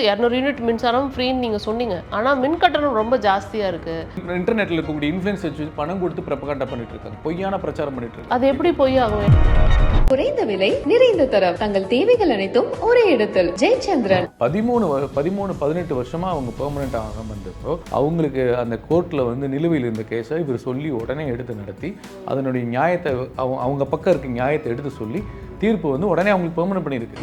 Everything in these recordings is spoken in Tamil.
200 யூனிட் மின்சாரம் ஃப்ரீன்னு நீங்கள் சொன்னீங்க. ஆனால் மின் கட்டணம் ரொம்ப ஜாஸ்தியாக இருக்குது. இன்டர்நெட்டில் இருக்கக்கூடிய இன்ஃப்ளூயன்ஸ் வச்சு பணம் கொடுத்து ப்ரொபகண்டா பண்ணிட்டு இருக்காங்க, பொய்யான பிரச்சாரம் பண்ணிட்டு இருக்காங்க. அது எப்படி பொய் ஆகும்? குறைந்த விலை நிறைந்த தரம், தங்கள் தேவைகள் அனைத்தும் ஒரே இடத்தில். ஜெயச்சந்திரன் 18 வருஷமா அவங்க பெர்மனெண்ட் ஆகாம இருந்தப்போ அவங்களுக்கு அந்த கோர்ட்டில் வந்து நிலுவையில் இருந்த கேஸை இவர் சொல்லி உடனே எடுத்து நடத்தி அதனுடைய நியாயத்தை அவங்க பக்கம் இருக்க நியாயத்தை எடுத்து சொல்லி தீர்ப்பு வந்து உடனே அவங்களுக்கு பெர்மனெண்ட் பண்ணியிருக்கு.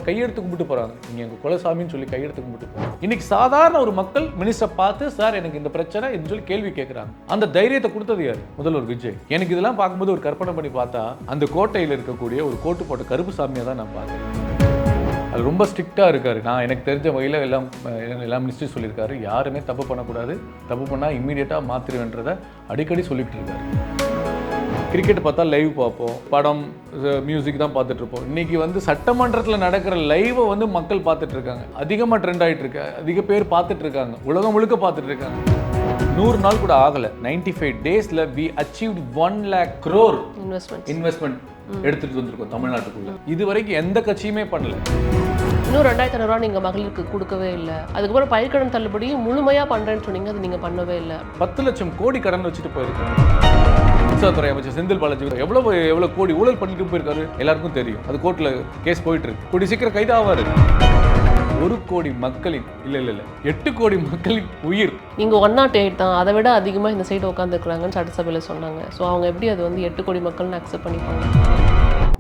கையெடுத்து கும்பிட்டு போறாங்க, நீங்க எங்க குலசாமின்னு சொல்லி கையெடுத்து கும்பிட்டு போறாங்க. இன்னைக்கு சாதாரண ஒரு மக்கள் மினிஸ்டர் பார்த்து சார் எனக்கு இந்த பிரச்சனை என்று சொல்லி கேள்வி கேட்கிறாங்க. அந்த தைரியத்தை கொடுத்தது யார்? முதல்வர் விஜய். எனக்கு இதெல்லாம் பார்க்கும்போது ஒரு கற்பனை பண்ணி பார்த்தா அந்த கோட்டையில் இருக்கக்கூடிய ஒரு கோட்டு போட்ட கருப்பு சாமியை தான் நான் பார்த்தேன். அது ரொம்ப ஸ்ட்ரிக்டாக இருக்காரு. நான் எனக்கு தெரிஞ்ச வகையில் எல்லாம் மினிஸ்டர் சொல்லியிருக்காரு, யாருமே தப்பு பண்ணக்கூடாது, தப்பு பண்ணால் இம்மீடியட்டாக மாற்றிடுவேன்றதை அடிக்கடி சொல்லிட்டு இருக்காரு. கிரிக்கெட் பார்த்தா லைவ் பார்ப்போம், படம் மியூசிக் தான் பார்த்துட்டு இருப்போம். இன்னைக்கு வந்து சட்டமன்றத்தில் நடக்கிற லைவை வந்து மக்கள் பார்த்துட்டு இருக்காங்க, அதிகமாக ட்ரெண்ட் ஆகிட்டு இருக்கு, அதிக பேர் பார்த்துட்டு இருக்காங்க, உலகம் முழுக்க பார்த்துட்டு இருக்காங்க. 100 நாள் கூட ஆகலை, 95 daysல we achieved 1 lakh crore investment எடுத்துட்டு வந்திருக்கோம் தமிழ்நாட்டுக்குள்ள. இது வரைக்கும் எந்த கட்சியுமே பண்ணல. இன்னும் 2500 ரூபா நீங்கள் மகளிருக்கு கொடுக்கவே இல்லை. அதுக்கப்புறம் பயிர்க்கடன் தள்ளுபடி முழுமையாக பண்ணுறேன்னு சொன்னீங்க, அது நீங்கள் பண்ணவே இல்லை. 10 லட்சம் கோடி கடன் வச்சுட்டு போயிருக்காங்க. மின்சாரத்துறை அமைச்சர் செந்தில் பாலாஜி எவ்வளவு கோடி ஊழல் பண்ணிட்டு போயிருக்காரு எல்லாருக்கும் தெரியும். அது கோர்ட்ல கேஸ் போயிட்டு இருக்கு, கூடி சீக்கிரம் கைது ஆவாரு. 1 கோடி மக்களின் இல்ல 8 கோடி மக்களின் உயிர். நீங்க 108 தான், அதை விட அதிகமா இந்த சைடு உட்காந்துருக்காங்கன்னு சட்டசபையில சொன்னாங்க. ஸோ அவங்க எப்படி அது வந்து 8 கோடி மக்கள்னு அக்செப்ட் பண்ணிப்பாங்க?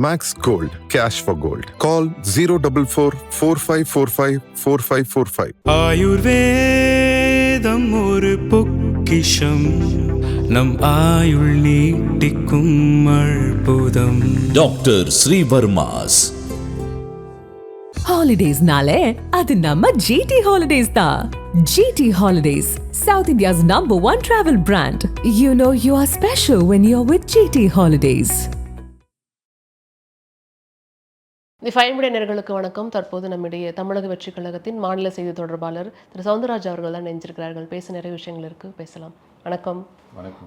Max Gold, cash for gold. Call 044-4545-4545. ஆயுர்வேதம் ஒரு பொக்கிஷம், நம் ஆயுள் நீட்டிக்கும் அற்புதம். Doctor Srivarma's. Holidays-nale, adu namma GT Holidays da. GT Holidays, South India's #1 travel brand. You know you are special when you're with GT Holidays. The five media நேயர்களுக்கு வணக்கம். தற்போது நம்மிடையே தமிழக வெற்றி கழகத்தின் மாநில செய்தி தொடர்பாளர் திரு சவுந்தரராஜ் அவர்கள் தான் நினைச்சிருக்கிறார்கள். பேச நிறைய விஷயங்கள் இருக்கு, பேசலாம். வணக்கம்.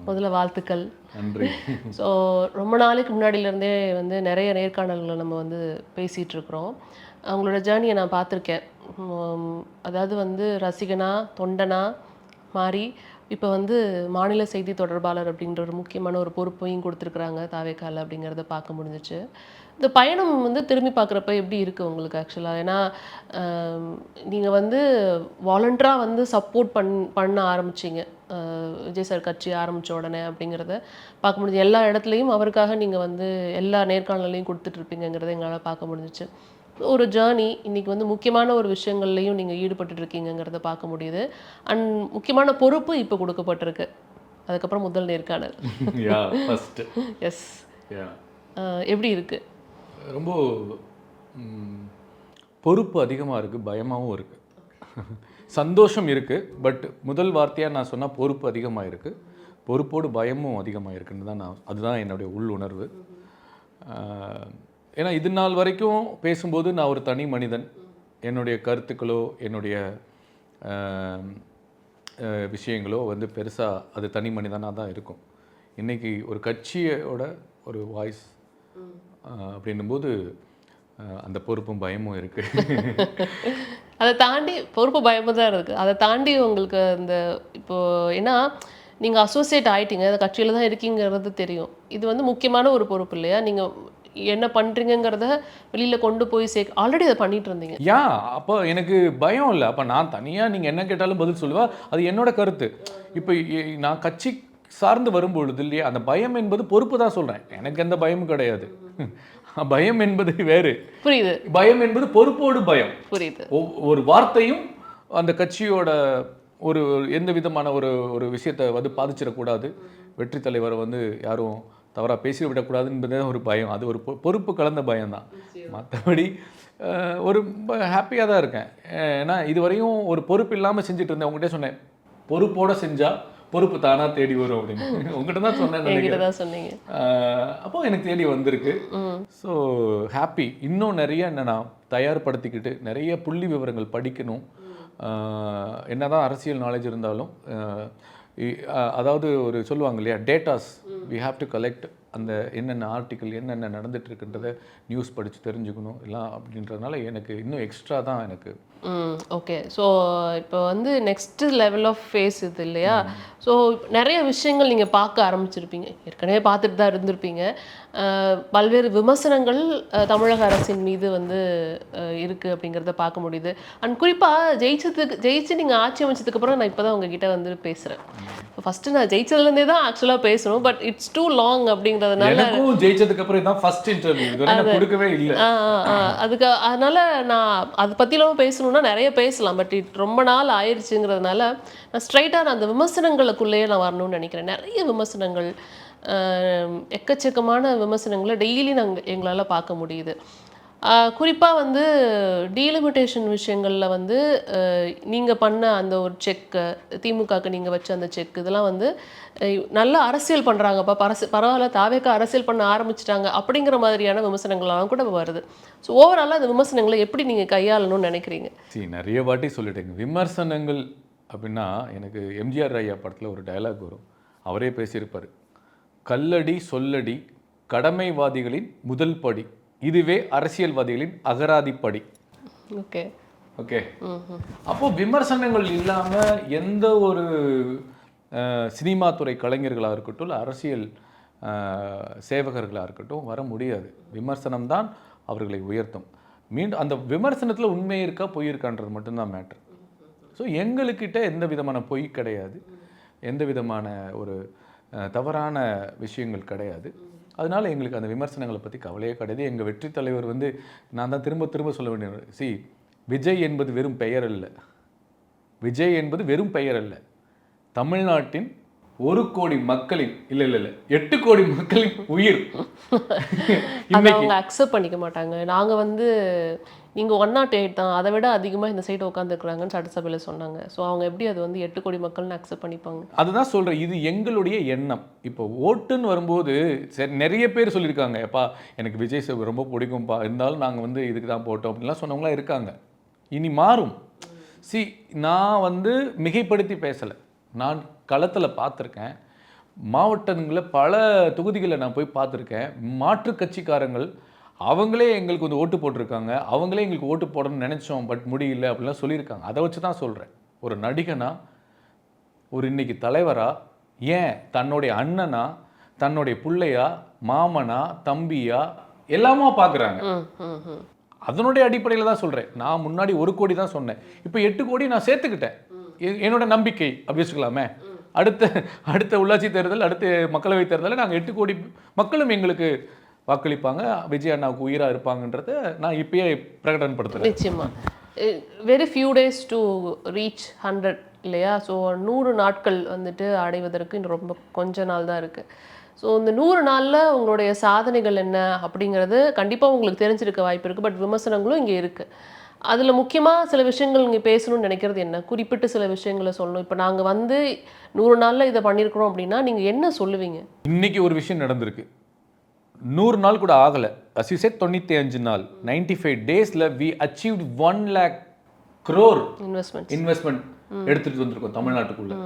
முதல்ல வாழ்த்துக்கள். நன்றி. ஸோ ரொம்ப நாளைக்கு முன்னாடியிலேருந்தே வந்து நிறைய நேர்காணல்களை நம்ம வந்து பேசிகிட்டு இருக்கிறோம். அவங்களோட ஜேர்னியை நான் பார்த்துருக்கேன். அதாவது வந்து ரசிகனா தொண்டனா மாறி இப்போ வந்து மாநில செய்தி தொடர்பாளர் அப்படின்ற ஒரு முக்கியமான ஒரு பொறுப்பையும் கொடுத்துருக்குறாங்க தாவேக்கால அப்படிங்கிறத பார்க்க முடிஞ்சிச்சு. இந்த பயணம் வந்து திரும்பி பார்க்குறப்ப எப்படி இருக்குது உங்களுக்கு ஆக்சுவலாக? ஏன்னா நீங்கள் வந்து வாலண்டராக வந்து சப்போர்ட் பண்ண ஆரம்பிச்சிங்க விஜய் சார் கட்சி ஆரம்பித்த உடனே அப்படிங்கிறத பார்க்க முடிஞ்சு. எல்லா இடத்துலையும் அவருக்காக நீங்கள் வந்து எல்லா நேர்காணலையும் கொடுத்துட்ருப்பீங்கிறத எங்களால் பார்க்க முடிஞ்சிச்சு. ஒரு ஜேர்னி இன்றைக்கி வந்து முக்கியமான ஒரு விஷயங்கள்லையும் நீங்கள் ஈடுபட்டுருக்கீங்கிறத பார்க்க முடியுது. அண்ட் முக்கியமான பொறுப்பு இப்போ கொடுக்கப்பட்டிருக்கு. அதுக்கப்புறம் முதல் நேர்காணல். எஸ், எப்படி இருக்குது? ரொம்ப பொறுப்பு அதிகமாக இருக்குது, பயமாகவும் இருக்குது, சந்தோஷம் இருக்குது. பட் முதல் வார்த்தையாக நான் சொன்னால் பொறுப்பு அதிகமாக இருக்குது, பொறுப்போடு பயமும் அதிகமாக இருக்குன்னு தான் அதுதான் என்னுடைய உள் உணர்வு. ஏன்னா இது நாள் வரைக்கும் பேசும்போது நான் ஒரு தனி மனிதன், என்னுடைய கருத்துக்களோ என்னுடைய விஷயங்களோ வந்து பெருசாக அது தனி மனிதனாக தான் இருக்கும். இன்றைக்கி ஒரு கட்சியோட ஒரு வாய்ஸ் அப்படின்னும்போது அந்த பொறுப்பும் பயமும் இருக்குது. அதை தாண்டி பொறுப்பு பயமும் தான் இருக்குது. அதை தாண்டி உங்களுக்கு இந்த இப்போது ஏன்னா நீங்கள் அசோசியேட் ஆகிட்டீங்க, அந்த கட்சியில் தான் இருக்கீங்கிறது தெரியும். இது வந்து முக்கியமான ஒரு பொறுப்பு இல்லையா? நீங்கள் என்ன பண்ணுறீங்கிறத வெளியில் கொண்டு போய் ஆல்ரெடி அதை பண்ணிட்டு இருந்தீங்க. அப்போ எனக்கு பயம் இல்லை. அப்போ நான் தனியாக நீங்கள் என்ன கேட்டாலும் பதில் சொல்லுவா, அது என்னோட கருத்து. இப்போ நான் கட்சி சார்ந்து வரும்பொழுது இல்லையா, அந்த பயம் என்பது பொறுப்பு தான் சொல்கிறேன். எனக்கு எந்த பயமும் கிடையாது. பயம் என்பது வேறு. புரியுது. பயம் என்பது பொறுப்போடு பயம். புரியுது. ஒரு வார்த்தையும் அந்த கட்சியோட ஒரு எந்த விதமான ஒரு விஷயத்தை வந்து பாதிச்சிடக்கூடாது, வெற்றி தலைவரை வந்து யாரும் தவறாக பேசிவிடக்கூடாது என்பதே ஒரு பயம். அது ஒரு பொறுப்பு கலந்த பயம்தான். மற்றபடி ஒரு ஹாப்பியாக தான் இருக்கேன். ஏன்னா இதுவரையும் ஒரு பொறுப்பு இல்லாமல் செஞ்சுட்டு இருந்தேன். உங்கள்கிட்ட சொன்னேன், பொறுப்போடு செஞ்சால் பொறுப்பு தானாக தேடி வரும் அப்படின்னு. உங்கள்கிட்ட தான் சொன்னேன். அப்போ எனக்கு தேடி வந்திருக்கு. So happy. இன்னும் நிறைய என்னென்னா தயார்படுத்திக்கிட்டு நிறைய புள்ளி விவரங்கள் படிக்கணும். என்னதான் அரசியல் நாலேஜ் இருந்தாலும் அதாவது ஒரு சொல்லுவாங்க இல்லையா, datas we have to collect. அந்த என்னென்ன ஆர்டிக்கல் என்னென்ன நடந்துட்டு இருக்குன்றதை நியூஸ் படித்து தெரிஞ்சுக்கணும் எல்லாம் அப்படின்றதுனால எனக்கு இன்னும் எக்ஸ்ட்ரா தான் எனக்கு. ஓகே. ஸோ இப்போ வந்து நெக்ஸ்ட் லெவல் ஆஃப் ஃபேஸ் இது இல்லையா? ஸோ நிறைய விஷயங்கள் நீங்கள் பார்க்க ஆரம்பிச்சிருப்பீங்க, ஏற்கனவே பார்த்துட்டு தான் இருந்திருப்பீங்க. பல்வேறு விமர்சனங்கள் தமிழக அரசின் மீது வந்து இருக்குது அப்படிங்கிறத பார்க்க முடியுது. அண்ட் குறிப்பாக ஜெயிச்சு நீங்கள் ஆட்சி அமைச்சதுக்கப்புறம் நான் இப்போ தான் உங்ககிட்ட வந்து பேசுகிறேன். ஃபஸ்ட்டு நான் ஜெயிச்சதுலேருந்தே தான் ஆக்சுவலாக பேசணும், பட் இட்ஸ் டூ லாங் அப்படிங்கிறதுனால எனக்கும் ஜெயிச்சதுக்கு அப்புறம் தான் ஃபர்ஸ்ட் இன்டர்வியூ, இது நான் கொடுக்கவே இல்லை. அதனால நான் அதை பற்றிலாம் பேசணும்னா நிறைய பேசலாம், பட் ரொம்ப நாள் ஆயிடுச்சுங்கிறதுனால நான் ஸ்ட்ரைட்டாக அந்த விமர்சனங்களுக்குள்ளேயே நான் வரணும்னு நினைக்கிறேன். நிறைய விமர்சனங்கள், எக்கச்சக்கமான விமர்சனங்களை டெய்லி எங்களால் பார்க்க முடியுது. குறிப்பாக வந்து டீலிமிட்டேஷன் விஷயங்களில் வந்து நீங்கள் பண்ண அந்த ஒரு செக்கு, திமுகவுக்கு நீங்கள் வச்ச அந்த செக், இதெல்லாம் வந்து நல்ல அரசியல் பண்ணுறாங்கப்பா, பரவாயில்ல தாவேக்கா அரசியல் பண்ண ஆரம்பிச்சிட்டாங்க அப்படிங்கிற மாதிரியான விமர்சனங்கள்லாம் கூட வருது. ஸோ ஓவராலாக அந்த விமர்சனங்களை எப்படி நீங்கள் கையாளணும்னு நினைக்கிறீங்க? நிறைய வாட்டி சொல்லிட்டேங்க. விமர்சனங்கள் அப்படின்னா எனக்கு எம்ஜிஆர் ஐயா படத்தில் ஒரு டயலாக் வரும், அவரே பேசியிருப்பார். கல்லடி சொல்லடி கடமைவாதிகளின் முதல் படி, இதுவே அரசியல்வாதிகளின் அகராதிப்படி. Okay okay. அப்போ விமர்சனங்கள் இல்லாமல் எந்த ஒரு சினிமா துறை கலைஞர்களாக இருக்கட்டும், இல்லை அரசியல் சேவகர்களாக இருக்கட்டும் வர முடியாது. விமர்சனம் தான் அவர்களை உயர்த்தும். மீண்டும் அந்த விமர்சனத்தில் உண்மை இருக்கா பொய் இருக்கான்றது மட்டும்தான் மேட்ரு. ஸோ எங்களுக்கிட்ட எந்த விதமான பொய் கிடையாது, எந்த விதமான ஒரு தவறான விஷயங்கள் கிடையாது. அதனால் எங்களுக்கு அந்த விமர்சனங்களை பற்றி கவலையே கிடையாது. எங்கள் வெற்றி தலைவர் வந்து நான் தான் திரும்ப திரும்ப சொல்ல வேண்டிய, விஜய் என்பது வெறும் பெயர் அல்ல, விஜய் என்பது வெறும் பெயர் அல்ல, தமிழ்நாட்டின் 1 கோடி மக்களின் இல்லை 8 கோடி மக்களின் உயிர். அதை அவங்க அக்செப்ட் பண்ணிக்க மாட்டாங்க. நாங்கள் வந்து நீங்கள் 108 தான், அதை விட அதிகமாக இந்த சைடு உட்காந்துருக்குறாங்கன்னு சட்டசபையில் சொன்னாங்க. ஸோ அவங்க எப்படி அது வந்து 8 கோடி மக்கள்னு அக்செப்ட் பண்ணிப்பாங்க? அதுதான் சொல்கிறேன், இது எங்களுடைய எண்ணம். இப்போ ஓட்டுன்னு வரும்போது சரி நிறைய பேர் சொல்லியிருக்காங்க, எப்பா எனக்கு விஜய் சார் ரொம்ப பிடிக்கும்ப்பா, இருந்தாலும் நாங்கள் வந்து இதுக்கு தான் போட்டோம் அப்படின்லாம் சொன்னவங்களாம் இருக்காங்க. இனி மாறும். நான் வந்து மிகைப்படுத்தி பேசலை, நான் களத்தில் பார்த்துருக்கேன். மாவட்டங்களில் பல தொகுதிகளில் நான் போய் பார்த்துருக்கேன். மாற்று கட்சிக்காரங்கள் அவங்களே எங்களுக்கு வந்து ஓட்டு போட்டிருக்காங்க, அவங்களே எங்களுக்கு ஓட்டு போடணும்னு நினச்சோம் பட் முடியல அப்படிலாம் சொல்லியிருக்காங்க. அதை வச்சு தான் சொல்கிறேன், ஒரு நடிகனா, ஒரு இன்னைக்கு தலைவரா, ஏன் தன்னுடைய அண்ணனா, தன்னுடைய பிள்ளையா, மாமனா, தம்பியா எல்லாமா பார்க்குறாங்க. அதனுடைய அடிப்படையில் தான் சொல்கிறேன். நான் முன்னாடி 1 கோடி தான் சொன்னேன், இப்போ 8 கோடி நான் சேர்த்துக்கிட்டேன். என்னோட நம்பிக்கை அப்படி வச்சுக்கலாமே. அடுத்த உள்ளாட்சி தேர்தல், அடுத்த மக்களவை தேர்தலில் நாங்கள் 8 கோடி மக்களும் எங்களுக்கு வாக்களிப்பாங்க, விஜய் அண்ணாவுக்கு உயிராக இருப்பாங்கன்றத நான் இப்பயே பிரகடனப்படுத்துகிறேன். நிச்சயமா. Very few days to reach 100 இல்லையா? ஸோ 100 நாட்கள் வந்துட்டு அடைவதற்கு இன்னும் ரொம்ப கொஞ்ச நாள் தான் இருக்குது. ஸோ இந்த 100 நாளில் உங்களுடைய சாதனைகள் என்ன அப்படிங்கிறது கண்டிப்பாக உங்களுக்கு தெரிஞ்சிருக்க வாய்ப்பு இருக்குது. பட் விமர்சனங்களும் இங்கே இருக்குது. அதில் முக்கியமாக சில விஷயங்கள் நீங்கள் பேசணும்னு நினைக்கிறது என்ன? குறிப்பிட்டு சில விஷயங்களை சொல்லணும். இப்போ நாங்கள் வந்து 100 நாளில் இதை பண்ணியிருக்கிறோம் அப்படின்னா நீங்கள் என்ன சொல்லுவீங்க? இன்னைக்கு ஒரு விஷயம் நடந்திருக்கு, 100 நாள் கூட ஆகலை, as you said 95 நாள், 95 டேஸில் we achieved 1 lakh crore investment எடுத்துகிட்டு வந்திருக்கோம் தமிழ்நாட்டுக்குள்ளே.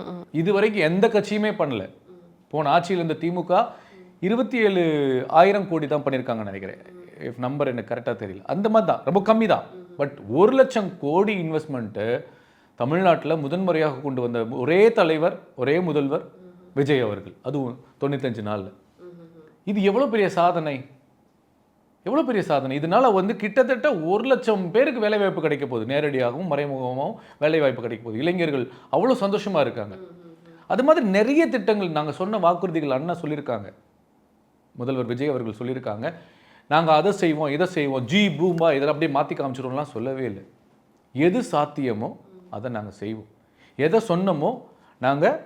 இது வரைக்கும் எந்த கட்சியுமே பண்ணல. போன ஆட்சியில் இருந்த திமுக 27,000 கோடி தான் பண்ணியிருக்காங்கன்னு நினைக்கிறேன், இஃப் நம்பர் எனக்கு கரெக்டாக தெரியல. அந்த மாதிரி தான், ரொம்ப கம்மி தான். பட் 1 லட்சம் கோடி இன்வெஸ்ட்மெண்ட்டு தமிழ்நாட்டில் முதன்முறையாக கொண்டு வந்த ஒரே தலைவர், ஒரே முதல்வர் விஜய் அவர்கள், அதுவும் 95 நாளில். இது எவ்வளோ பெரிய சாதனை, எவ்வளோ பெரிய சாதனை. இதனால் வந்து கிட்டத்தட்ட 1 லட்சம் பேருக்கு வேலைவாய்ப்பு கிடைக்க போகுது, நேரடியாகவும் மறைமுகமாகவும் வேலைவாய்ப்பு கிடைக்க போகுது. இளைஞர்கள் அவ்வளோ சந்தோஷமாக இருக்காங்க. அது மாதிரி நிறைய திட்டங்கள், நாங்கள் சொன்ன வாக்குறுதிகள் அண்ணா சொல்லியிருக்காங்க, முதல்வர் விஜய் அவர்கள் சொல்லியிருக்காங்க. நாங்கள் அதை செய்வோம், இதை செய்வோம், ஜி பூம்பா இதெல்லாம் அப்படியே மாற்றி காமிச்சிடும்லாம் சொல்லவே இல்லை. எது சாத்தியமோ அதை நாங்கள் செய்வோம், எதை சொன்னமோ நாங்கள்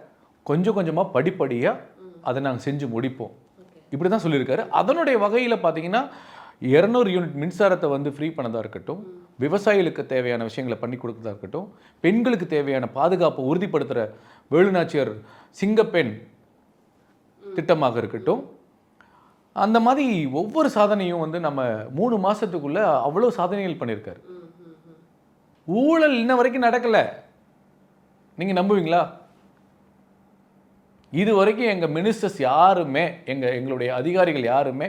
கொஞ்சம் கொஞ்சமாக படிப்படியாக அதை நாங்கள் செஞ்சு முடிப்போம், இப்படி தான் சொல்லியிருக்காரு. அதனுடைய வகையில் பார்த்தீங்கன்னா 200 யூனிட் மின்சாரத்தை வந்து ஃப்ரீ பண்ணதாக இருக்கட்டும், விவசாயிகளுக்கு தேவையான விஷயங்களை பண்ணி கொடுக்கறதா இருக்கட்டும், பெண்களுக்கு தேவையான பாதுகாப்பை உறுதிப்படுத்துகிற வேலுநாச்சியார் சிங்கப்பெண் திட்டமாக இருக்கட்டும், அந்த மாதிரி ஒவ்வொரு சாதனையும் வந்து நம்ம 3 மாதத்துக்குள்ளே அவ்வளோ சாதனைகள் பண்ணியிருக்காரு. ஊழல் இன்ன வரைக்கும் நடக்கலை, நீங்கள் நம்புவீங்களா? இது வரைக்கும் எங்கள் மினிஸ்டர்ஸ் யாருமே எங்களுடைய அதிகாரிகள் யாருமே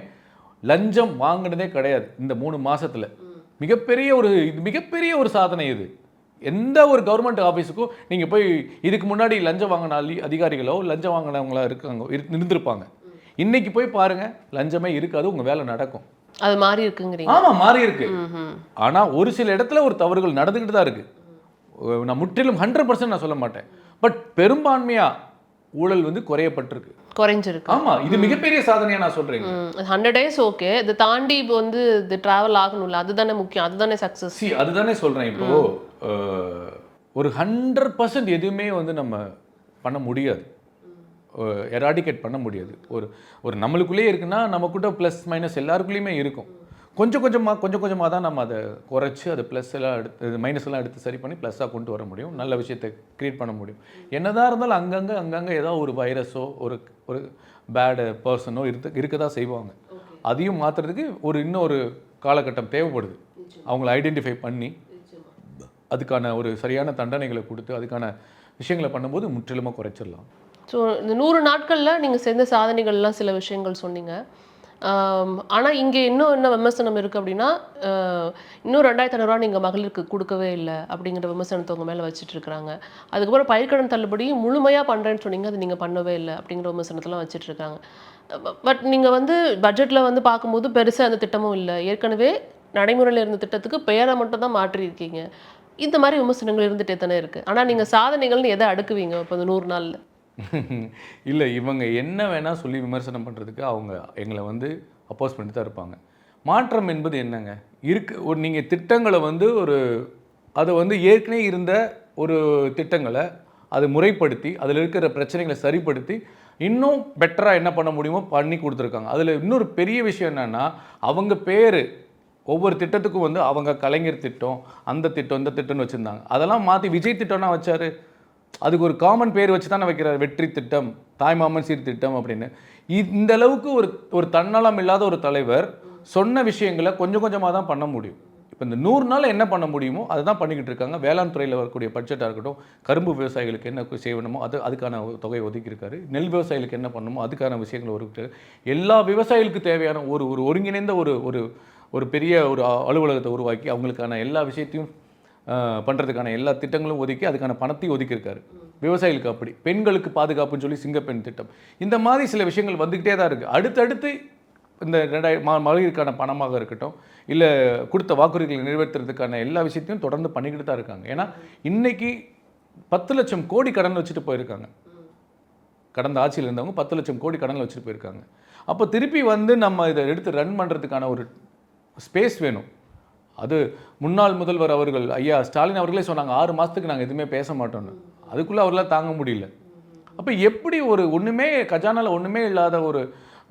லஞ்சம் வாங்கினதே கிடையாது இந்த 3 மாசத்துல. மிகப்பெரிய ஒரு சாதனை இது. எந்த ஒரு கவர்மெண்ட் ஆஃபீஸுக்கும் நீங்கள் போய் இதுக்கு முன்னாடி லஞ்சம் வாங்கின அதிகாரிகளோ லஞ்சம் வாங்கினவங்களா இருந்திருப்பாங்க. இன்னைக்கு போய் பாருங்க, லஞ்சமே இருக்காது, உங்கள் வேலை நடக்கும். அது மாறி இருக்குங்கிறீங்க? ஆமாம், மாறி இருக்கு. ஆனால் ஒரு சில இடத்துல ஒரு தவறுகள் நடந்துக்கிட்டு தான் இருக்கு. நான் முற்றிலும் 100% நான் சொல்ல மாட்டேன். பட் பெரும்பான்மையா ஊழல் வந்து குறைஞ்சிருக்கு. ஆமா, இது மிகப்பெரிய சாதனையா நான் சொல்றேன். 100 days ஓகே, இதை தாண்டி இப்போ வந்து இது டிராவல் ஆகணும்ல, அதுதானே முக்கியம், அதுதானே சக்சஸ். அதுதானே சொல்றேன். இப்போ ஒரு 100% எதுவுமே வந்து நம்ம பண்ண முடியாது, எராடிகேட் பண்ண முடியாது. ஒரு நம்மளுக்குள்ளேயே இருக்குன்னா நமக்கிட்ட ப்ளஸ் மைனஸ் எல்லாருக்குள்ளேயுமே இருக்கும். கொஞ்சம் கொஞ்சமாக தான் நம்ம அதை குறைச்சி அதை ப்ளஸ் எல்லாம் எடுத்து மைனஸ் எல்லாம் எடுத்து சரி பண்ணி ப்ளஸ்ஸாக கொண்டு வர முடியும், நல்ல விஷயத்தை க்ரியேட் பண்ண முடியும். என்னதான் இருந்தாலும் அங்கங்கே ஏதோ ஒரு வைரஸோ ஒரு பேடு பர்சனோ இருக்க தான் செய்வாங்க. அதையும் மாற்றுறதுக்கு இன்னொரு காலகட்டம் தேவைப்படுது. அவங்கள ஐடென்டிஃபை பண்ணி அதுக்கான ஒரு சரியான தண்டனைகளை கொடுத்து அதுக்கான விஷயங்களை பண்ணும்போது முற்றிலுமாக குறைச்சிடலாம். ஸோ இந்த 100 நாட்களில் நீங்கள் செஞ்ச சாதனைகள்லாம் சில விஷயங்கள் சொன்னீங்க. ஆனால் இங்கே இன்னும் என்ன விமர்சனம் இருக்குது அப்படின்னா, இன்னும் 2500 ரூபா நீங்கள் மகளிருக்கு கொடுக்கவே இல்லை அப்படிங்கிற விமர்சனத்தை உங்கள் மேலே வச்சுட்ருக்குறாங்க. அதுக்கப்புறம் பயிர்க்கடன் தள்ளுபடி முழுமையாக பண்ணுறேன்னு சொன்னீங்க, அது நீங்கள் பண்ணவே இல்லை அப்படிங்கிற விமர்சனத்தெல்லாம் வச்சுட்ருக்காங்க. பட் நீங்கள் வந்து பட்ஜெட்டில் வந்து பார்க்கும்போது பெருசாக அந்த திட்டமும் இல்லை, ஏற்கனவே நடைமுறையில் இருந்த திட்டத்துக்கு பெயரை மட்டும் தான் மாற்றியிருக்கீங்க. இந்த மாதிரி விமர்சனங்கள் இருந்துகிட்டே தானே இருக்குது. ஆனால் நீங்கள் சாதனைகள்னு எதை அடுக்குவீங்க இப்போ இந்த 100 நாளில்? இல்லை, இவங்க என்ன வேணால் சொல்லி விமர்சனம் பண்ணுறதுக்கு அவங்க எங்களை வந்து அப்போஸ் பண்ணி தான் இருப்பாங்க. மாற்றம் என்பது என்னங்க நீங்கள் திட்டங்களை வந்து அதை வந்து ஏற்கனவே இருந்த ஒரு திட்டங்களை அதை முறைப்படுத்தி அதில் இருக்கிற பிரச்சனைகளை சரிப்படுத்தி இன்னும் பெட்டராக என்ன பண்ண முடியுமோ பண்ணி கொடுத்துருக்காங்க. அதில் இன்னொரு பெரிய விஷயம் என்னென்னா, அவங்க பேர் ஒவ்வொரு திட்டத்துக்கும் வந்து அவங்க கலைஞர் திட்டம், அந்த திட்டம், இந்த திட்டம்னு வச்சுருந்தாங்க. அதெல்லாம் மாற்றி விஜய் திட்டம்னா வச்சார். அதுக்கு ஒரு காமன் பேர் வச்சு தானே வைக்கிறார், வெற்றி திட்டம், தாய்மாமன் சீர்திட்டம் அப்படின்னு. இந்த அளவுக்கு ஒரு தன்னலம் இல்லாத ஒரு தலைவர் சொன்ன விஷயங்களை கொஞ்சம் கொஞ்சமாக தான் பண்ண முடியும். இப்போ இந்த 100 நாள் என்ன பண்ண முடியுமோ அதை தான் பண்ணிக்கிட்டு இருக்காங்க. வேளாண் துறையில் வரக்கூடிய பட்ஜெட்டாக இருக்கட்டும், கரும்பு விவசாயிகளுக்கு என்ன செய்யணுமோ அதுக்கான தொகையை ஒதுக்கியிருக்காரு. நெல் விவசாயிகளுக்கு என்ன பண்ணணுமோ அதுக்கான விஷயங்களை ஒதுக்கிட்டு எல்லா விவசாயிகளுக்கு தேவையான ஒரு ஒருங்கிணைந்த ஒரு பெரிய ஒரு அலுவலகத்தை உருவாக்கி அவங்களுக்கான எல்லா விஷயத்தையும் பண்ணுறதுக்கான எல்லா திட்டங்களும் ஒதுக்கி அதுக்கான பணத்தையும் ஒதுக்கியிருக்காரு. விவசாயிகளுக்கு அப்படி, பெண்களுக்கு பாதுகாப்புன்னு சொல்லி சிங்கப்பெண் திட்டம், இந்த மாதிரி சில விஷயங்கள் வந்துக்கிட்டே தான் இருக்குது. அடுத்தடுத்து இந்த மகளிருக்கான பணமாக இருக்கட்டும், இல்லை கொடுத்த வாக்குறுதிகளை நிறைவேற்றுறதுக்கான எல்லா விஷயத்தையும் தொடர்ந்து பண்ணிக்கிட்டு தான் இருக்காங்க. ஏன்னா இன்றைக்கி 10 லட்சம் கோடி கடன் வச்சுட்டு போயிருக்காங்க. கடந்த ஆட்சியில் இருந்தவங்க 10 லட்சம் கோடி கடனில் வச்சுட்டு போயிருக்காங்க. அப்போ திருப்பி வந்து நம்ம இதை எடுத்து ரன் பண்ணுறதுக்கான ஒரு ஸ்பேஸ் வேணும். அது முன்னாள் முதல்வர் அவர்கள் ஐயா ஸ்டாலின் அவர்களே சொன்னாங்க, 6 மாதத்துக்கு நாங்கள் எதுவுமே பேச மாட்டோம்னு. அதுக்குள்ளே அவர்களால் தாங்க முடியல. அப்போ எப்படி ஒன்றுமே கஜானாவில் ஒன்றுமே இல்லாத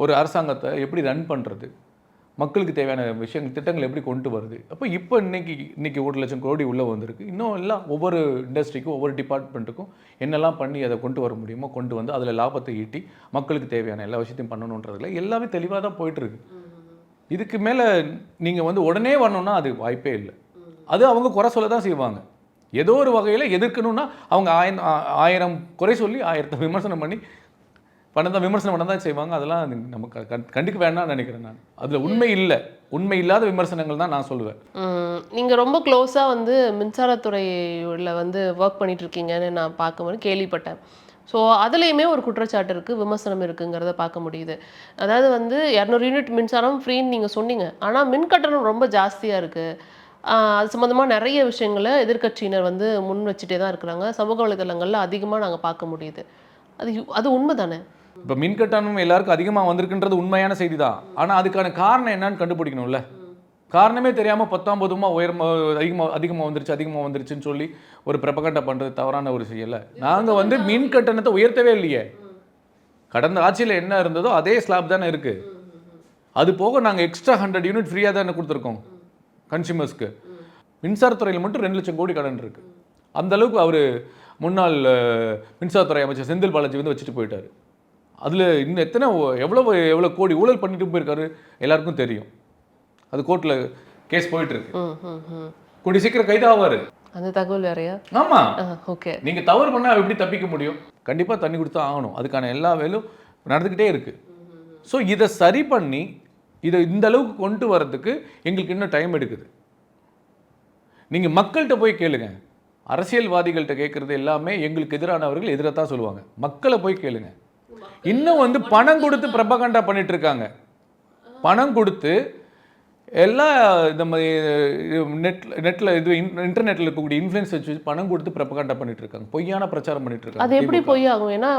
ஒரு அரசாங்கத்தை எப்படி ரன் பண்ணுறது, மக்களுக்கு தேவையான திட்டங்கள் எப்படி கொண்டு வருது. அப்போ இன்னைக்கு 1 லட்சம் கோடி உள்ளே வந்திருக்கு. இன்னும் எல்லாம் ஒவ்வொரு இண்டஸ்ட்ரிக்கும் ஒவ்வொரு டிபார்ட்மெண்ட்டுக்கும் என்னெல்லாம் பண்ணி அதை கொண்டு வர முடியுமோ கொண்டு வந்து அதில் லாபத்தை ஈட்டி மக்களுக்கு தேவையான எல்லா விஷயத்தையும் பண்ணணுன்றதுல எல்லாமே தெளிவாக தான் போயிட்டுருக்கு. இதுக்கு மேலே நீங்கள் வந்து உடனே வரணும்னா அது வாய்ப்பே இல்லை. அது அவங்க குறை சொல்ல தான் செய்வாங்க. ஏதோ ஒரு வகையில் எதிர்க்கணும்னா அவங்க 1000 குறை சொல்லி 1000 விமர்சனம் பண்ணி விமர்சனம் பண்ண தான் செய்வாங்க. அதெல்லாம் நமக்கு கண்டிக்க வேண்டாம்னு நினைக்கிறேன் நான். அதில் உண்மை இல்லாத விமர்சனங்கள் தான் நான் சொல்லுவேன். நீங்கள் ரொம்ப க்ளோஸாக வந்து மின்சாரத்துறையில் வந்து ஒர்க் பண்ணிகிட்ருக்கீங்கன்னு நான் பார்க்கும்போது கேள்விப்பட்டேன். ஸோ அதுலேயுமே ஒரு குற்றச்சாட்டு இருக்குது, விமர்சனம் இருக்குங்கிறத பார்க்க முடியுது. அதாவது வந்து 200 யூனிட் மின்சாரம் ஃப்ரீன்னு நீங்கள் சொன்னீங்க, ஆனால் மின் கட்டணம் ரொம்ப ஜாஸ்தியாக இருக்குது. அது சம்மந்தமாக நிறைய விஷயங்களை எதிர்க்கட்சியினர் வந்து முன் வச்சுட்டே தான் இருக்கிறாங்க. சமூக வலைதளங்களில் அதிகமாக நாங்கள் பார்க்க முடியுது. அது உண்மை தானே? இப்போ மின் கட்டணம் எல்லாருக்கும் அதிகமாக வந்திருக்குன்றது உண்மையான செய்தி தான். ஆனால் அதுக்கான காரணம் என்னன்னு கண்டுபிடிக்கணும்ல. காரணமே தெரியாமல் 19 அதிகமாக வந்துருச்சுன்னு சொல்லி ஒரு பிரபகண்டா பண்ணுறது தவறான ஒரு செயலை. நாங்கள் வந்து மின் கட்டணத்தை உயர்த்தவே இல்லையே. கடந்த ஆட்சியில் என்ன இருந்ததோ அதே ஸ்லாப் தானே இருக்குது. அது போக நாங்கள் எக்ஸ்ட்ரா 100 யூனிட் ஃப்ரீயாக தானே கொடுத்துருக்கோம் கன்சியூமர்ஸ்க்கு. மின்சாரத்துறையில் மட்டும் 2 லட்சம் கோடி கடன் இருக்குது. அந்தளவுக்கு அவர் முன்னாள் மின்சாரத்துறை அமைச்சர் செந்தில் பாலாஜி வந்து வச்சுட்டு போயிட்டார். அதில் இன்னும் எவ்வளோ கோடி ஊழல் பண்ணிட்டு போயிருக்காரு எல்லாருக்கும் தெரியும். அது கோர்ட்டில் கேஸ் போயிட்டு இருக்கு. கூடி சீக்கிரம் கைதாவாரு. அந்த தகவல் வேறையா? ஆமா, ஓகே. நீங்க தவறு பண்ணா எப்படி தப்பிக்க முடியும்? கண்டிப்பாக தண்ணி கொடுத்து ஆகணும். அதுக்கான எல்லா வேலையும் நடந்துக்கிட்டே இருக்குது. ஸோ இதை சரி பண்ணி இதை இந்த அளவுக்கு கொண்டு வரதுக்கு எங்களுக்கு இன்னும் டைம் எடுக்குது. நீங்கள் மக்கள்கிட்ட போய் கேளுங்க. அரசியல்வாதிகள்கிட்ட கேட்குறது எல்லாமே எங்களுக்கு எதிரானவர்கள் எதிராக தான் சொல்லுவாங்க. மக்களை போய் கேளுங்க. இன்னும் வந்து பணம் கொடுத்து பிரபகண்டா பண்ணிட்டு இருக்காங்க. பணம் கொடுத்து எல்லா இந்த மாதிரி நெட்டில் இது இன்டர்நெட்டில் இருக்கக்கூடிய இன்ஃப்ளூயன்ஸ் வச்சு பணம் கொடுத்து பிரபகண்டா பண்ணிட்டு இருக்காங்க. பொய்யான பிரச்சாரம் பண்ணிட்டு இருக்காங்க. அது எப்படி பொய் ஆகும்? ஏன்னா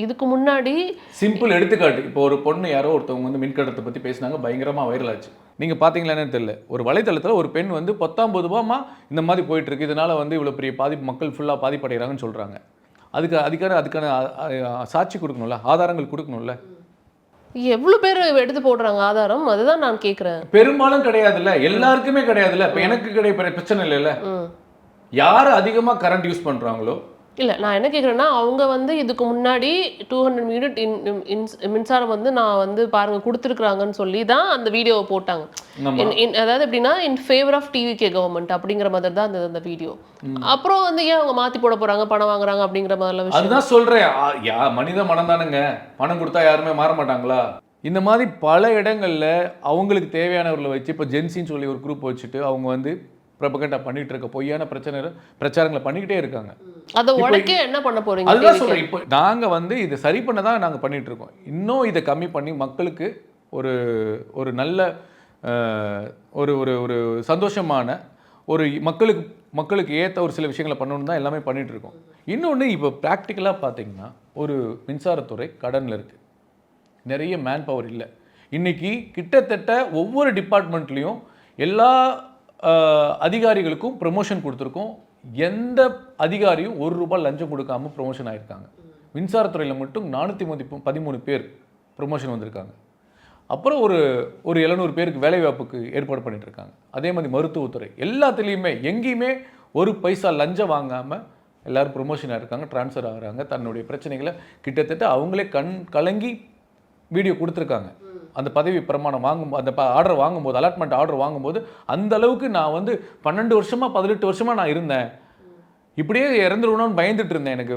இதுக்கு முன்னாடி சிம்பிள் எடுத்துக்காட்டு, இப்போ ஒரு பொண்ணு யாரோ ஒருத்தவங்க வந்து மின்கட்டத்தை பற்றி பேசினாங்க, பயங்கரமாக வைரல் ஆச்சு. நீங்கள் பார்த்தீங்களான்னு தெரியல, ஒரு வலைத்தளத்தில் ஒரு பெண் வந்து 19 ரூபாமா இந்த மாதிரி போயிட்டு இருக்கு, இதனால வந்து இவ்வளோ பெரிய பாதிப்பு, மக்கள் ஃபுல்லாக பாதிப்படைகிறாங்கன்னு சொல்கிறாங்க. அதுக்கான சாட்சி கொடுக்கணும்ல, ஆதாரங்கள் கொடுக்கணும்ல. எவ்வளவு பேர் எடுத்து போடுறாங்க ஆதாரம்? அதுதான் நான் கேட்குறேன். பெரும்பாலும் கிடையாதுல்ல, எல்லாருக்குமே கிடையாதுல்ல. இப்போ எனக்கு கிடையாது பிரச்சனை இல்லைல்ல. யார் அதிகமாக கரண்ட் யூஸ் பண்ணுறாங்களோ. இல்லை, நான் என்ன கேட்குறேன்னா, அவங்க வந்து இதுக்கு முன்னாடி 200 யூனிட் மின்சாரம் வந்து நான் வந்து பாருங்க கொடுத்துருக்குறாங்கன்னு சொல்லி தான் அந்த வீடியோவை போட்டாங்க. அதாவது எப்படின்னா in favour of TVK government அப்படிங்கிற மாதிரி தான் அந்த வீடியோ. அப்புறம் வந்து ஏன் அவங்க மாற்றி போட போகிறாங்க, பணம் வாங்குறாங்க அப்படிங்கிற மாதிரிலாம் விஷயம். அதுதான் சொல்கிறேன், மனித மனம் தானுங்க. பணம் கொடுத்தா யாருமே மாற மாட்டாங்களா? இந்த மாதிரி பல இடங்களில் அவங்களுக்கு தேவையானவர்களை வச்சு, இப்போ ஜென்சின்னு சொல்லி ஒரு குரூப் வச்சுட்டு அவங்க வந்து பிரபகண்டா பண்ணிட்டு இருக்க பொய்யான பிரச்சாரங்களை பண்ணிக்கிட்டே இருக்காங்க. அதை உடனே என்ன பண்ண போறீங்க? அதுதான் சொல்றேன். இப்போ நாங்க வந்து இதை சரி பண்ண தான் நாங்க பண்ணிட்டு இருக்கோம். இன்னும் இதை கம்மி பண்ணி மக்களுக்கு ஒரு ஒரு நல்ல ஒரு ஒரு ஒரு சந்தோஷமான ஒரு மக்களுக்கு ஏற்ற ஒரு சில விஷயங்களை பண்ணணும்னு தான் எல்லாமே பண்ணிட்டு இருக்கோம். இன்னொன்று, இப்போ ப்ராக்டிக்கலாக பார்த்தீங்கன்னா ஒரு மின்சாரத்துறை கடனில் இருக்கு, நிறைய மேன் பவர் இல்லை. இன்னைக்கு கிட்டத்தட்ட ஒவ்வொரு டிபார்ட்மெண்ட்லேயும் எல்லா அதிகாரிகளுக்கும் ப்ரமோஷன் கொடுத்துருக்கோம். எந்த அதிகாரியும் ₹1 லஞ்சம் கொடுக்காம ப்ரொமோஷன் ஆகியிருக்காங்க. மின்சாரத்துறையில் மட்டும் 413 பேர் ப்ரொமோஷன் வந்திருக்காங்க. அப்புறம் ஒரு 700 பேருக்கு வேலைவாய்ப்புக்கு ஏற்பாடு பண்ணிட்டு இருக்காங்க. அதே மாதிரி மருத்துவத்துறை எல்லாத்துலேயுமே எங்கேயுமே ஒரு பைசா லஞ்சம் வாங்காமல் எல்லோரும் ப்ரொமோஷன் ஆகிருக்காங்க, ட்ரான்ஸ்ஃபர் ஆகிறாங்க. தன்னுடைய பிரச்சனைகளை கிட்டத்தட்ட அவங்களே கலங்கி வீடியோ கொடுத்துருக்காங்க. அந்த பதவி பிரமாணம் அந்த ஆர்டர் வாங்கும்போது, அலாட்மெண்ட் ஆர்டர் வாங்கும்போது அந்த அளவுக்கு நான் வந்து 12 வருஷமா 18 வருஷமா நான் இருந்தேன், இப்படியே இறந்துருவணும்னு பயந்துட்டு இருந்தேன், எனக்கு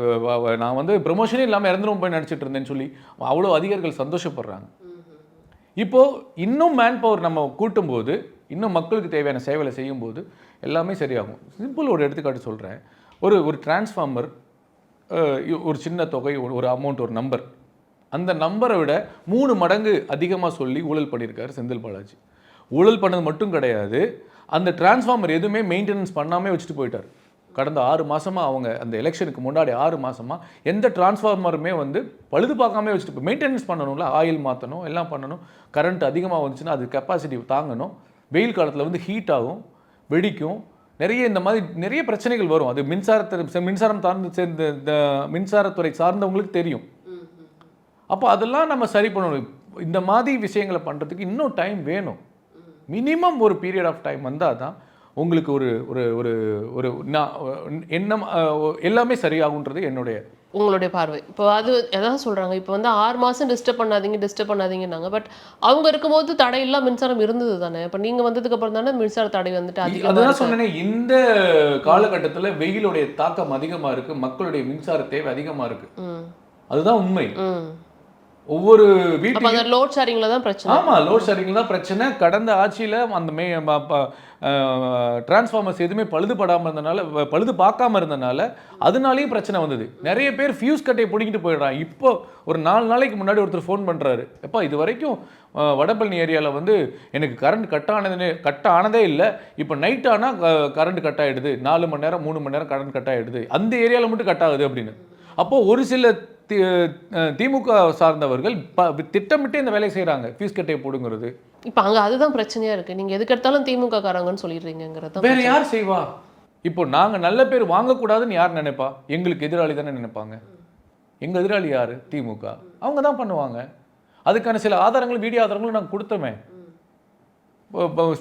நான் வந்து ப்ரொமோஷனே இல்லாமல் இறந்துரும் போய் நினச்சிட்டு இருந்தேன்னு சொல்லி அவ்வளோ அதிகாரிகள் சந்தோஷப்படுறாங்க. இப்போது இன்னும் மேன் பவர் நம்ம கூட்டும்போது, இன்னும் மக்களுக்கு தேவையான சேவைகளை செய்யும்போது எல்லாமே சரியாகும். சிம்பிள் ஒரு எடுத்துக்காட்டு சொல்கிறேன். ஒரு டிரான்ஸ்ஃபார்மர் ஒரு சின்ன தொகை, ஒரு அமௌண்ட், ஒரு நம்பர், அந்த நம்பரை விட 3 மடங்கு அதிகமாக சொல்லி ஊழல் பண்ணியிருக்காரு செந்தில் பாலாஜி. ஊழல் பண்ணது மட்டும் கிடையாது, அந்த டிரான்ஸ்ஃபார்மர் எதுவுமே மெயின்டெனன்ஸ் பண்ணாமல் வச்சுட்டு போயிட்டார். கடந்த 6 மாதமாக அவங்க அந்த எலெக்ஷனுக்கு முன்னாடி 6 மாதமாக எந்த டிரான்ஸ்ஃபார்மருமே வந்து பழுது பார்க்காம வச்சுட்டு மெயின்டெனன்ஸ் பண்ணணும்ல, ஆயில் மாற்றணும், எல்லாம் பண்ணணும். கரண்ட் அதிகமாக வந்துச்சுன்னா அது கெப்பாசிட்டி தாங்கணும். வெயில் காலத்தில் வந்து ஹீட் ஆகும், வெடிக்கும், இந்த மாதிரி நிறைய பிரச்சனைகள் வரும். அது மின்சாரம் சேர்ந்த இந்த மின்சாரத்துறை சார்ந்தவங்களுக்கு தெரியும். அப்போ அதெல்லாம் நம்ம சரி பண்ணணும். இந்த மாதிரி விஷயங்களை பண்ணுறதுக்கு இன்னும் டைம் வேணும். மினிமம் ஒரு பீரியட் ஆஃப் டைம் வந்தால் தான் உங்களுக்கு ஒரு ஒரு ஒரு ஒரு எண்ணம் எல்லாமே சரியாகுன்றது உங்களுடைய பார்வை. இப்போ அது எதாவது சொல்கிறாங்க, இப்போ வந்து 6 மாதம் டிஸ்டர்ப் பண்ணாதீங்கன்னாங்க. பட் அவங்க இருக்கும்போது தடையில்லா மின்சாரம் இருந்தது தானே. இப்போ நீங்கள் வந்ததுக்கு அப்புறம் தானே மின்சார தடை வந்துட்டு அதுதான் சொன்னேனே. இந்த காலகட்டத்தில் வெயிலுடைய தாக்கம் அதிகமாக இருக்குது, மக்களுடைய மின்சார தேவை அதிகமாக இருக்குது. அதுதான் உண்மை. ஒவ்வொரு வீட்டுக்கும் லோட் ஷேரிங்ல தான் பிரச்சனை. ஆமாம், லோட் ஷேரிங்ல தான் பிரச்சனை. கடந்த ஆட்சியில் அந்த டிரான்ஸ்ஃபார்மர்ஸ் எதுவுமே பழுது பார்க்காம இருந்தனால அதனாலேயும் பிரச்சனை வந்தது. நிறைய பேர் ஃபியூஸ் கட்டையை பிடிக்கிட்டு போயிடுறான். இப்போ ஒரு 4 நாளைக்கு முன்னாடி ஒருத்தர் ஃபோன் பண்ணுறாரு, எப்பா இது வரைக்கும் வடபழனி ஏரியாவில் வந்து எனக்கு கரண்ட் கட் ஆனதே இல்லை, இப்போ நைட் ஆனால் கரண்ட் கட் ஆகிடுது, 4 மணி நேரம் 3 மணி நேரம் கரண்ட் கட் ஆகிடுது, அந்த ஏரியாவில் மட்டும் கட் ஆகுது அப்படின்னு. அப்போது ஒரு சில திமுக சார்ந்தவர்கள் திட்டமிட்டு இந்த வேலையை செய்கிறாங்க, ஃபீஸ் கட்டையை போடுங்கிறது. இப்போ அங்கே அதுதான் பிரச்சனையாக இருக்குது. நீங்கள் எதுக்கு எடுத்தாலும் திமுக காரங்கன்னு சொல்லிடுறீங்கிறது. வேற யார் செய்வா? இப்போ நாங்கள் நல்ல பேர் வாங்கக்கூடாதுன்னு யார் நினைப்பா? எங்களுக்கு எதிராளி தானே நினைப்பாங்க. எங்கள் எதிராளி யார்? திமுக. அவங்க தான் பண்ணுவாங்க. அதுக்கான சில ஆதாரங்கள், வீடியோ ஆதாரங்களும் நாங்கள் கொடுத்தோமே.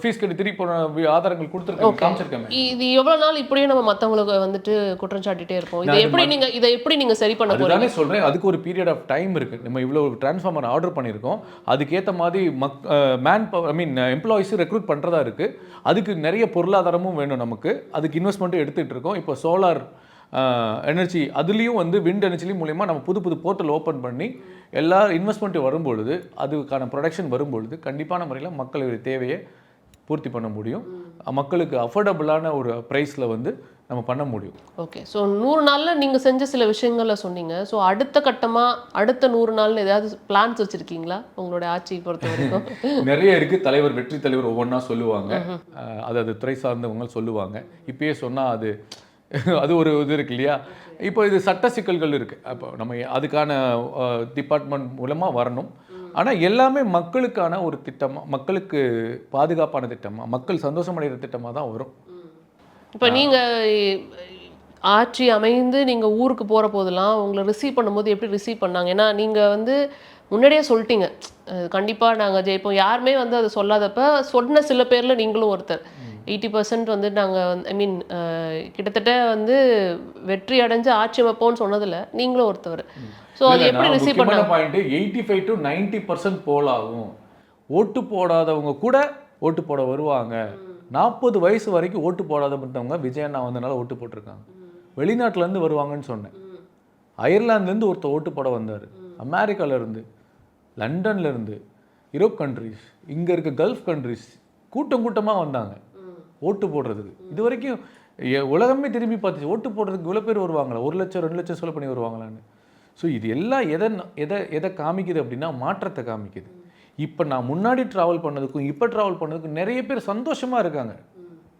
ஃபீஸ் கட்டி திருப்பி போன ஆதாரங்கள் கொடுத்துருக்கோம், காமிச்சிருக்கோம். இது எவ்வளவு நாள் இப்படியே நம்ம மற்றவங்களுக்கு வந்துட்டு குற்றம் சாட்டிட்டே இருப்போம்? இதை எப்படி நீங்க சரி பண்ண போறீங்க? அதுதானே சொல்றேன், அதுக்கு ஒரு பீரியட் ஆஃப் டைம் இருக்கு. நம்ம இவ்வளவு டிரான்ஸ்ஃபார்மர் ஆர்டர் பண்ணியிருக்கோம், அதுக்கேற்ற மாதிரி எம்ப்ளாயிஸ் ரெக்ரூட் பண்றதா இருக்கு. அதுக்கு நிறைய பொருளாதாரமும் வேணும் நமக்கு, அதுக்கு இன்வெஸ்ட்மெண்ட்டும் எடுத்துட்டு இருக்கோம். இப்போ சோலார் எனர்ஜி அதுலேயும் வந்து விண்ட் எனர்ஜி மூலயமா நம்ம புது புது போர்ட்டல் ஓப்பன் பண்ணி எல்லா இன்வெஸ்ட்மெண்ட்டும் வரும்பொழுது அதுக்கான ப்ரொடக்ஷன் வரும்பொழுது கண்டிப்பான முறையில் மக்களுடைய தேவையை பூர்த்தி பண்ண முடியும். மக்களுக்கு அஃபோர்டபுளான ஒரு ப்ரைஸில் வந்து நம்ம பண்ண முடியும். ஓகே. ஸோ 100 நாளில் நீங்கள் செஞ்ச சில விஷயங்களை சொன்னீங்க. ஸோ அடுத்த கட்டமாக அடுத்த 100 நாள்னு ஏதாவது பிளான்ஸ் வச்சுருக்கீங்களா உங்களோட ஆட்சியை பொறுத்த வரைக்கும்? நிறைய இருக்குது. தலைவர் வெற்றி தலைவர் ஒவ்வொன்றா சொல்லுவாங்க. அது துறை சார்ந்தவங்க சொல்லுவாங்க. இப்பயே சொன்னால் அது ஒரு இது இருக்கு இல்லையா? இப்போ இது சட்ட சிக்கல்கள் இருக்குது. அப்போ நம்ம அதுக்கான டிபார்ட்மெண்ட் மூலமாக வரணும். ஆனால் எல்லாமே மக்களுக்கான ஒரு திட்டமாக, மக்களுக்கு பாதுகாப்பான திட்டமாக, மக்கள் சந்தோஷமடைகிற திட்டமாக தான் வரும். இப்போ நீங்கள் ஆட்சி அமைந்து நீங்கள் ஊருக்கு போகிற போதெல்லாம் உங்களை ரிசீவ் பண்ணும்போது எப்படி ரிசீவ் பண்ணாங்க? ஏன்னா நீங்கள் வந்து முன்னாடியே சொல்லிட்டீங்க கண்டிப்பாக நாங்கள் ஜெயிப்போம். யாருமே வந்து அதை சொல்லாதப்ப சொன்ன சில பேரில் நீங்களும் ஒருத்தர். 80% வந்து நாங்கள் ஐ மீன் கிட்டத்தட்ட வந்து வெற்றி அடைஞ்சு ஆட்சி அமைப்போம்னு சொன்னதில் நீங்களும் ஒருத்தவர். ஸோ அது எப்படி ரிசீவ் பண்ணாங்க? பாயிண்ட் 85 to 90% போலாகும். ஓட்டு போடாதவங்க கூட ஓட்டு போட வருவாங்க. 40 வயசு வரைக்கும் ஓட்டு போடாதவங்க விஜயண்ணா வந்தனால ஓட்டு போட்டிருக்காங்க. வெளிநாட்டிலேருந்து வருவாங்கன்னு சொன்னேன். அயர்லாந்துலேருந்து ஒருத்தர் ஓட்டு போட வந்தார். அமெரிக்காவிலேருந்து, லண்டன்லேருந்து, யூரோப் கண்ட்ரிஸ், இங்கே இருக்க கல்ஃப் கண்ட்ரிஸ் கூட்டம் கூட்டமாக வந்தாங்க ஓட்டு போடுறதுக்கு. இது வரைக்கும் உலகமே திரும்பி பார்த்துச்சு, ஓட்டு போடுறதுக்கு இவ்வளோ பேர் வருவாங்களா, 1 லட்சம் 2 லட்சம் செலவு பண்ணி வருவாங்களான்னு. ஸோ இது எல்லாம் எதை காமிக்குது அப்படின்னா மாற்றத்தை காமிக்குது. இப்போ நான் முன்னாடி ட்ராவல் பண்ணதுக்கும் இப்போ ட்ராவல் பண்ணதுக்கும் நிறைய பேர் சந்தோஷமாக இருக்காங்க.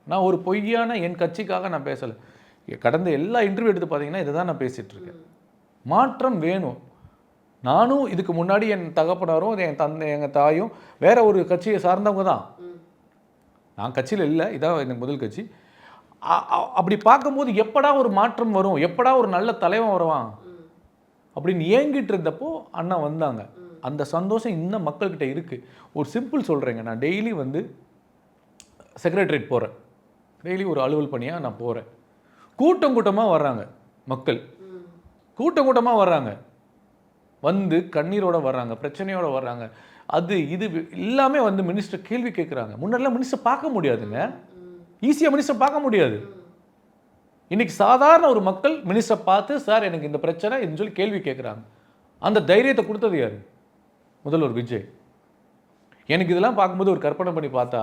நான் ஒரு பொய்யான என் கட்சிக்காக நான் பேசலை. கடந்த எல்லா இன்டர்வியூ எடுத்து பார்த்தீங்கன்னா இதை தான் நான் பேசிகிட்டு இருக்கேன். மாற்றம் வேணும். நானும் இதுக்கு முன்னாடி என் தகப்பனாரும் எங்கள் தாயும் வேற ஒரு கட்சியை சார்ந்தவங்க தான். நான் கட்சியில் இல்லை, இதான் எனக்கு முதல் கட்சி. அப்படி பார்க்கும்போது எப்படா ஒரு மாற்றம் வரும், எப்படா ஒரு நல்ல தலைவன் வருவான் அப்படின்னு ஏங்கிட்டு இருந்தப்போ அண்ணா வந்தாங்க. அந்த சந்தோஷம் இன்னும் மக்கள்கிட்ட இருக்குது. ஒரு சிம்பிள் சொல்கிறேங்க, நான் டெய்லி வந்து செக்ரட்டரியேட் போகிறேன். டெய்லி ஒரு அலுவல் பணியாக நான் போகிறேன். கூட்டம் கூட்டமாக வர்றாங்க மக்கள், கூட்டம் கூட்டமாக வர்றாங்க, வந்து கண்ணீரோடு வர்றாங்க, பிரச்சனையோடு வர்றாங்க. இது எல்லாமே வந்து மினிஸ்டர் கேள்வி கேட்குறாங்க. முன்னாடிலாம் மினிஸ்டர் பார்க்க முடியாதுங்க, ஈஸியாக மினிஸ்டர் பார்க்க முடியாது. இன்னைக்கு சாதாரண ஒரு மக்கள் மினிஸ்டர் பார்த்து சார் எனக்கு இந்த பிரச்சனை என்று சொல்லி கேள்வி கேட்குறாங்க. அந்த தைரியத்தை கொடுத்தது யார்? முதல்வர் விஜய். எனக்கு இதெல்லாம் பார்க்கும்போது ஒரு கற்பனை பண்ணி பார்த்தா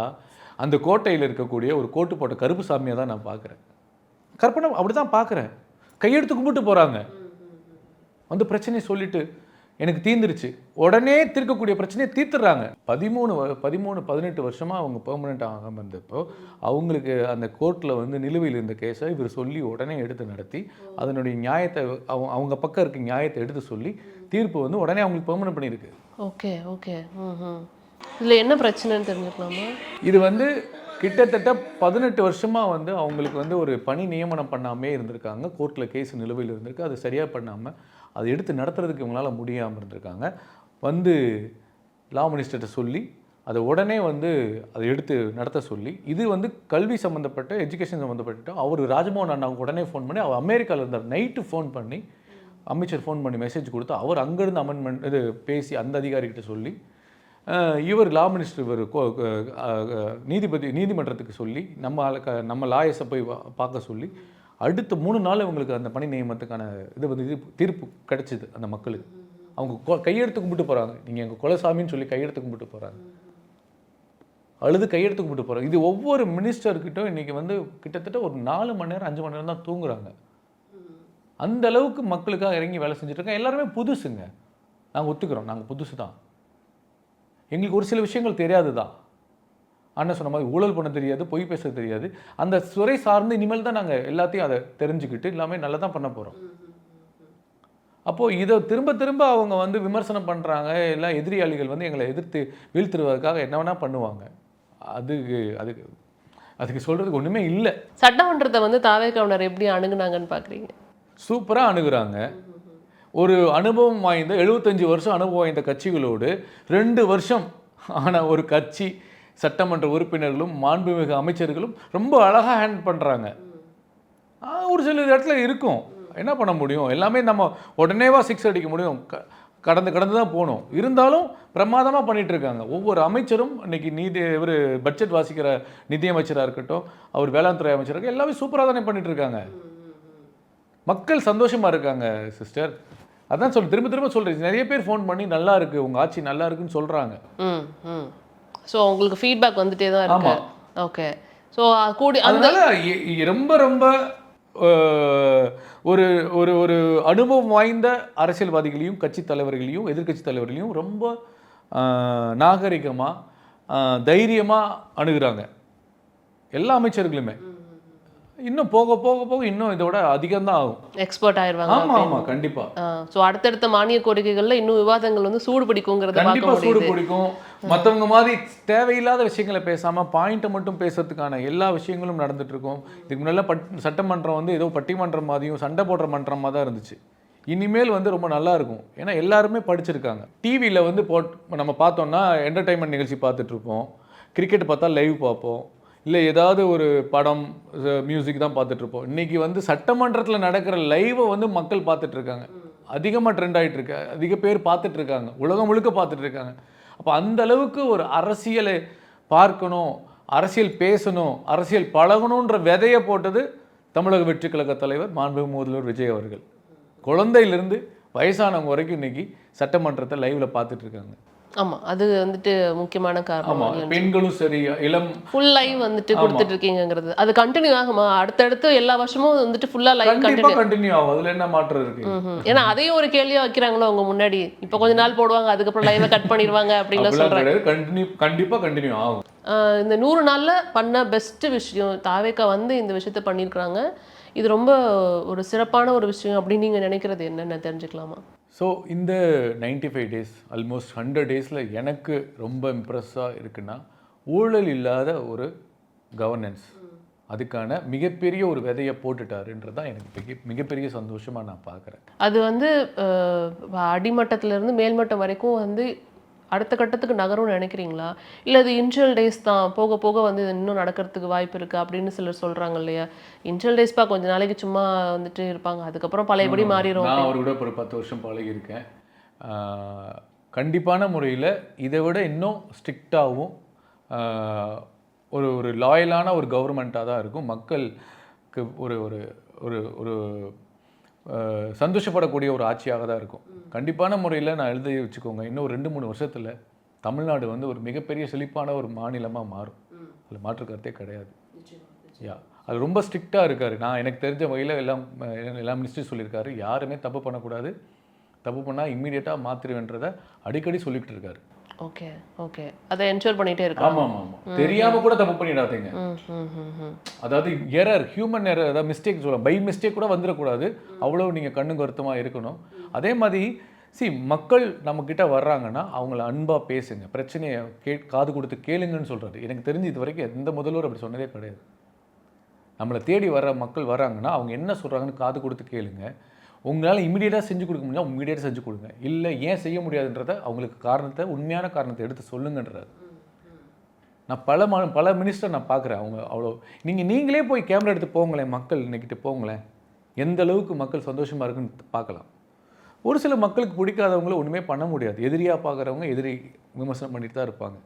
அந்த கோட்டையில் இருக்கக்கூடிய ஒரு கோட்டு போட்ட கருப்பு சாமியை தான் நான் பார்க்குறேன். கற்பனை அப்படி தான் பார்க்குறேன். கையெடுத்து கும்பிட்டு போகிறாங்க. வந்து பிரச்சனையை சொல்லிட்டு எனக்கு தீர்ந்துருச்சு, உடனே தீர்க்கக்கூடிய பிரச்சனையை தீர்த்துடுறாங்க. 18 வருஷமாக அவங்க பெர்மனெண்ட் ஆகாமல் இருந்தப்போ அவங்களுக்கு அந்த கோர்ட்டில் வந்து நிலுவையில் இருந்த கேஸை இவர் சொல்லி உடனே எடுத்து நடத்தி அதனுடைய நியாயத்தை அவங்க பக்கம் இருக்க நியாயத்தை எடுத்து சொல்லி தீர்ப்பு வந்து உடனே அவங்களுக்கு பெர்மனெண்ட் பண்ணியிருக்கு. Okay okay. இதில் என்ன பிரச்சனைன்னு தெரிஞ்சுக்கலாமா? இது வந்து கிட்டத்தட்ட 18 வருஷமாக வந்து அவங்களுக்கு வந்து ஒரு பணி நியமனம் பண்ணாமே இருந்திருக்காங்க. கோர்ட்டில் கேஸ் நிலுவையில் இருந்திருக்கு, அது சரியாக பண்ணாமல் அதை எடுத்து நடத்துறதுக்கு இவங்களால் முடியாமல் இருந்திருக்காங்க. வந்து லா மினிஸ்டர்கிட்ட சொல்லி அதை உடனே வந்து அதை எடுத்து நடத்த சொல்லி, இது வந்து கல்வி சம்மந்தப்பட்ட எஜுகேஷன் சம்மந்தப்பட்ட அவர் ராஜ்மோகன் அண்ணாவுக்கு உடனே ஃபோன் பண்ணி, அவர் அமெரிக்காவில் இருந்தார், நைட்டு ஃபோன் பண்ணி அமைச்சர் ஃபோன் பண்ணி மெசேஜ் கொடுத்து அவர் அங்கேருந்து அமெண்ட்மெண்ட் இது பேசி அந்த அதிகாரிகிட்ட சொல்லி இவர் லா மினிஸ்டர் இவர் நீதிமன்றத்துக்கு சொல்லி நம்ம லாயர்ஸை போய் பார்க்க சொல்லி அடுத்த 3 நாள் இவங்களுக்கு அந்த பணி நியமனத்துக்கான தீர்ப்பு கிடைச்சிது. அந்த மக்களுக்கு அவங்க கையெடுத்து கும்பிட்டு போகிறாங்க. நீங்கள் எங்கள் குலசாமின்னு சொல்லி கையெடுத்து கும்பிட்டு போகிறாங்க, அழுது கையெடுத்து கும்பிட்டு போகிறாங்க. இது ஒவ்வொரு மினிஸ்டர்கிட்டும் இன்றைக்கி வந்து கிட்டத்தட்ட ஒரு 4 மணி நேரம் 5 மணி நேரம் தான் தூங்குறாங்க. அந்த அளவுக்கு மக்களுக்காக இறங்கி வேலை செஞ்சுட்ருக்கோம். எல்லாருமே புதுசுங்க, நாங்கள் ஒத்துக்கிறோம், நாங்கள் புதுசு தான். எங்களுக்கு ஒரு சில விஷயங்கள் தெரியாது தான். அண்ணன் சொன்ன மாதிரி ஊழல் பண்ண தெரியாது, பொய் பேச தெரியாது. அந்த துறை சார்ந்து இனிமேல் தான் நாங்கள் எல்லாத்தையும் அதை தெரிஞ்சுக்கிட்டு எல்லாமே நல்லா தான் பண்ண போகிறோம். அப்போது இதை திரும்ப திரும்ப அவங்க வந்து விமர்சனம் பண்ணுறாங்க. எல்லாம் எதிரியாளிகள் வந்து எங்களை எதிர்த்து வீழ்த்துறதுக்காக என்ன வேணால் பண்ணுவாங்க. அதுக்கு சொல்கிறதுக்கு ஒன்றுமே இல்லை. சட்டமன்றத்தை வந்து தாவேக்காவினர் எப்படி அணுகுனாங்கன்னு பார்க்குறீங்க? சூப்பராக அணுகுறாங்க. ஒரு அனுபவம் வாய்ந்த 75 வருஷம் அனுபவம் வாய்ந்த கட்சிகளோடு 2 வருஷம் ஆன ஒரு கட்சி சட்டமன்ற உறுப்பினர்களும் மாண்புமிகு அமைச்சர்களும் ரொம்ப அழகாக ஹேண்டில் பண்ணுறாங்க. ஒரு சில இடத்துல இருக்கும், என்ன பண்ண முடியும், எல்லாமே நம்ம உடனேவா 6 அடிக்க முடியும், கடந்து தான் போகணும். இருந்தாலும் பிரமாதமாக பண்ணிகிட்ருக்காங்க. ஒவ்வொரு அமைச்சரும் இன்றைக்கி இவர் பட்ஜெட் வாசிக்கிற நிதியமைச்சராக இருக்கட்டும், அவர் வேளாண் துறை அமைச்சராக எல்லாமே சூப்பராக தானே பண்ணிகிட்ருக்காங்க. மக்கள் சந்தோஷமாக இருக்காங்க சிஸ்டர். அதான் திரும்ப திரும்ப சொல்கிறேன், நிறைய பேர் ஃபோன் பண்ணி நல்லா இருக்குது உங்கள் ஆட்சி நல்லா இருக்குன்னு சொல்கிறாங்க. ஸோ உங்களுக்கு ஃபீட்பேக் வந்துட்டே தான் இருக்கு. ஓகே. ஸோ கூடி அதனால ரொம்ப ரொம்ப ஒரு ஒரு ஒரு அனுபவம் வாய்ந்த அரசியல்வாதிகளையும் கட்சி தலைவர்களையும் எதிர்கட்சி தலைவர்களையும் ரொம்ப நாகரிகமாக தைரியமாக அணுகுறாங்க எல்லா அமைச்சர்களுமே. இன்னும் போக போக போக இன்னும் இதோட அதிகம் தான் ஆகும், எக்ஸ்பர்ட் ஆயிருவாங்க. ஆமாம் கண்டிப்பாக. ஸோ அடுத்தடுத்த மானிய கோரிக்கைகள்ல இன்னும் விவாதங்கள் வந்து சூடு பிடிக்குங்கிறத கண்டிப்பாக சூடு பிடிக்கும். மற்றவங்க மாதிரி தேவையில்லாத விஷயங்களை பேசாமல் பாயிண்ட்டை மட்டும் பேசுறதுக்கான எல்லா விஷயங்களும் நடந்துட்டு இருக்கும். இதுக்கு முன்னாடி சட்டமன்றம் வந்து ஏதோ பட்டிமன்றம் மாதிரியும் சண்டை போடுற மன்றமாக தான் இருந்துச்சு. இனிமேல் வந்து ரொம்ப நல்லா இருக்கும், ஏன்னா எல்லாருமே படிச்சிருக்காங்க. டிவியில் வந்து நம்ம பார்த்தோம்னா என்டர்டைன்மெண்ட் நிகழ்ச்சி பார்த்துட்ருப்போம், கிரிக்கெட் பார்த்தா லைவ் பார்ப்போம், இல்லை ஏதாவது ஒரு படம் மியூசிக் தான் பார்த்துட்ருப்போம். இன்றைக்கி வந்து சட்டமன்றத்தில் நடக்கிற லைவை வந்து மக்கள் பார்த்துட்ருக்காங்க, அதிகமாக ட்ரெண்ட் ஆகிட்டு இருக்கு, அதிக பேர் பார்த்துட்ருக்காங்க, உலகம் முழுக்க பார்த்துட்ருக்காங்க. அப்போ அந்த அளவுக்கு ஒரு அரசியலை பார்க்கணும், அரசியல் பேசணும், அரசியல் பழகணுன்ற விதையை போட்டது தமிழக வெற்றி கழக தலைவர் மாண்புமிகு முதல்வர் விஜய் அவர்கள். குழந்தையிலிருந்து வயசானவங்க வரைக்கும் இன்னைக்கு சட்டமன்றத்தை லைவ்ல பார்த்துட்டு இருக்காங்க. ஆமா, அது வந்துட்டு முக்கியமான காரணம். பெண்களும் சரி, இளம் ஃபுல் லைவ் வந்துட்டு கொடுத்துட்டு இருக்கீங்கிறது அது கண்டினியூ ஆகுமா? அடுத்தடுத்து எல்லா வருஷமும் வந்துட்டு ஃபுல்லா லைவ் கண்டினியூ ஆகும், அதுல என்ன மாற்றம் இருக்கு? ஏன்னா அதையும் ஒரு கேள்வியா வைக்கிறாங்களோ அவங்க முன்னாடி, இப்ப கொஞ்ச நாள் போடுவாங்க அதுக்கப்புறம் லைவை கட் பண்ணிடுவாங்க அப்படின்னு சொல்றாங்க. கண்டிப்பா கண்டினியூ ஆகும். இந்த 100 நாள்ல பண்ண பெஸ்ட் விஷயம் தாவேக்கா வந்து இந்த விஷயத்த பண்ணியிருக்கிறாங்க, இது ரொம்ப ஒரு சிறப்பான ஒரு விஷயம் அப்படின்னு நீங்கள் நினைக்கிறது என்னென்ன தெரிஞ்சுக்கலாமா? ஸோ இந்த 95 டேஸ் ஆல்மோஸ்ட் 100 டேஸில் எனக்கு ரொம்ப இம்ப்ரெஸ்ஸாக இருக்குன்னா ஊழல் இல்லாத ஒரு கவர்னன்ஸ், அதுக்கான மிகப்பெரிய ஒரு விதையை போட்டுட்டாருன்றது தான் எனக்கு மிகப்பெரிய சந்தோஷமாக நான் பார்க்குறேன். அது வந்து அடிமட்டத்திலேருந்து மேல்மட்டம் வரைக்கும் வந்து அடுத்த கட்டத்துக்கு நகரும்னு நினைக்கிறீங்களா? இல்லை இது இன்ஷியல் டேஸ் தான், போக போக வந்து இன்னும் நடக்கிறதுக்கு வாய்ப்பு இருக்குது அப்படின்னு சிலர் சொல்கிறாங்க இல்லையா? இன்ஷியல் டேஸ்ப்பா கொஞ்ச நாளைக்கு சும்மா வந்துட்டு இருப்பாங்க, அதுக்கப்புறம் பழையபடி மாறிடும். நான் அவரோட ஒரு 10 வருஷம் பழகியிருக்கேன். கண்டிப்பான முறையில் இதை விட இன்னும் ஸ்ட்ரிக்டாகவும் ஒரு லாயலான ஒரு கவர்மெண்ட்டாக தான் இருக்கும். மக்களுக்கு ஒரு ஒரு ஒரு ஒரு சந்தோஷப்படக்கூடிய ஒரு ஆட்சியாக தான் இருக்கும். கண்டிப்பான முறையில் நான் எழுதி வச்சுக்கோங்க, இன்னும் 2-3 வருஷத்தில் தமிழ்நாடு வந்து ஒரு மிகப்பெரிய செழிப்பான ஒரு மாநிலமாக மாறும், அதில் மாற்று கருத்தே கிடையாது. அது ரொம்ப ஸ்ட்ரிக்டாக இருக்கார். நான் எனக்கு தெரிஞ்ச வகையில் எல்லா மினிஸ்டரும் சொல்லியிருக்காரு, யாருமே தப்பு பண்ணக்கூடாது, தப்பு பண்ணால் இம்மீடியட்டாக மாற்றிடுவேன்றதை அடிக்கடி சொல்லிக்கிட்டு இருக்காரு. ஓகே ஓகே, அதை என்ஷூர் பண்ணிகிட்டே இருக்காங்க. ஆமாம் ஆமாம், தெரியாமல் கூட தப்பு பண்ணிடாதீங்க. அதாவது எரர், ஹியூமன் எரர், அதாவது மிஸ்டேக் சொல்லலாம், பை மிஸ்டேக் கூட வந்துடக்கூடாது, அவ்வளோ நீங்கள் கண்ணுக்கு வருத்தமாக இருக்கணும். அதே மாதிரி மக்கள் நம்மக்கிட்ட வர்றாங்கன்னா அவங்கள அன்பாக பேசுங்க, பிரச்சனையை காது கொடுத்து கேளுங்கன்னு சொல்கிறது. எனக்கு தெரிஞ்சு இது வரைக்கும் எந்த முதல்வர் அப்படி சொன்னதே கிடையாது. நம்மளை தேடி வர்ற மக்கள் வர்றாங்கன்னா அவங்க என்ன சொல்கிறாங்கன்னு காது கொடுத்து கேளுங்க. உங்களால் இமீடியட்டாக செஞ்சு கொடுக்க முடியல, இமீடியட்டாக செஞ்சு கொடுங்க. இல்லை ஏன் செய்ய முடியாதுன்றதை அவங்களுக்கு காரணத்தை, உண்மையான காரணத்தை எடுத்து சொல்லுங்கன்றது. நான் பல மினிஸ்டர் நான் பார்க்குறேன், அவங்க அவ்வளோ நீங்களே போய் கேமரா எடுத்து போங்களேன், மக்கள் இன்னைக்கிட்ட போங்களேன், எந்த அளவுக்கு மக்கள் சந்தோஷமாக இருக்குன்னு பார்க்கலாம். ஒரு சில மக்களுக்கு பிடிக்காதவங்கள ஒன்றுமே பண்ண முடியாது, எதிரியாக பார்க்குறவங்க எதிரி விமர்சனம் பண்ணிட்டு தான் இருப்பாங்க.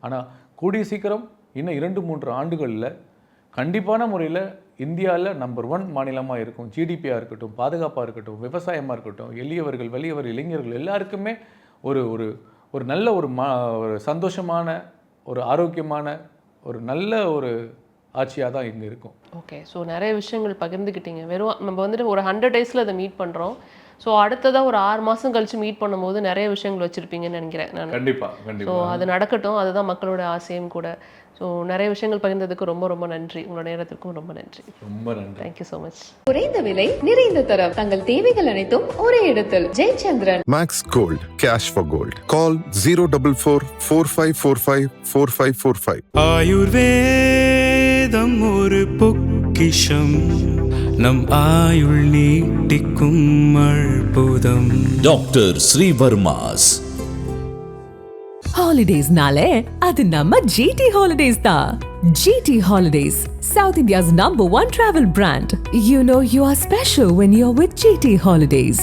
ஆனால் கூடிய சீக்கிரம் இன்னும் 2-3 ஆண்டுகளில் கண்டிப்பான முறையில் இந்தியாவில் நம்பர் 1 மாநிலமாக இருக்கும். ஜிடிபியாக இருக்கட்டும், பாதுகாப்பாக இருக்கட்டும், விவசாயமாக இருக்கட்டும், எளியவர்கள் வெளியவர்கள் இளைஞர்கள் எல்லாருக்குமே ஒரு ஒரு ஒரு நல்ல ஒரு சந்தோஷமான, ஒரு ஆரோக்கியமான, ஒரு நல்ல ஒரு ஆட்சியாக தான் இங்கே இருக்கும். ஓகே, ஸோ நிறைய விஷயங்கள் பகிர்ந்துக்கிட்டீங்க. வெறும் நம்ம வந்துட்டு ஒரு 100 டேஸில் அதை மீட் பண்ணுறோம். ஸோ அடுத்ததாக ஒரு 6 மாதம் கழித்து மீட் பண்ணும்போது நிறைய விஷயங்கள் வச்சுருப்பீங்கன்னு நினைக்கிறேன் நான். கண்டிப்பாக. ஸோ அது நடக்கட்டும், அதுதான் மக்களோட ஆசையும் கூட. ஸோ நிறைய விஷயங்கள் பகிர்ந்ததுக்கு ரொம்ப ரொம்ப நன்றி. உங்களோட நேரத்திற்கும் ரொம்ப நன்றி. ரொம்ப நன்றி. Thank you so much. குறைந்த விலை, நிறைந்த தரம், தங்கள் தேவைகள் அனைத்தும் ஒரே இடத்தில். Jayachandran Max Gold, cash for gold. Call 044-4545-4545. ஆயுர்வேதம் ஒரு பொக்கிஷம், நம் ஆயுள் நீட்டிக்கும் அற்புதம். Doctor Srivarma's. Holidays-nale, adu namma GT Holidays da. GT Holidays, South India's #1 travel brand. You know you are special when you're with GT Holidays.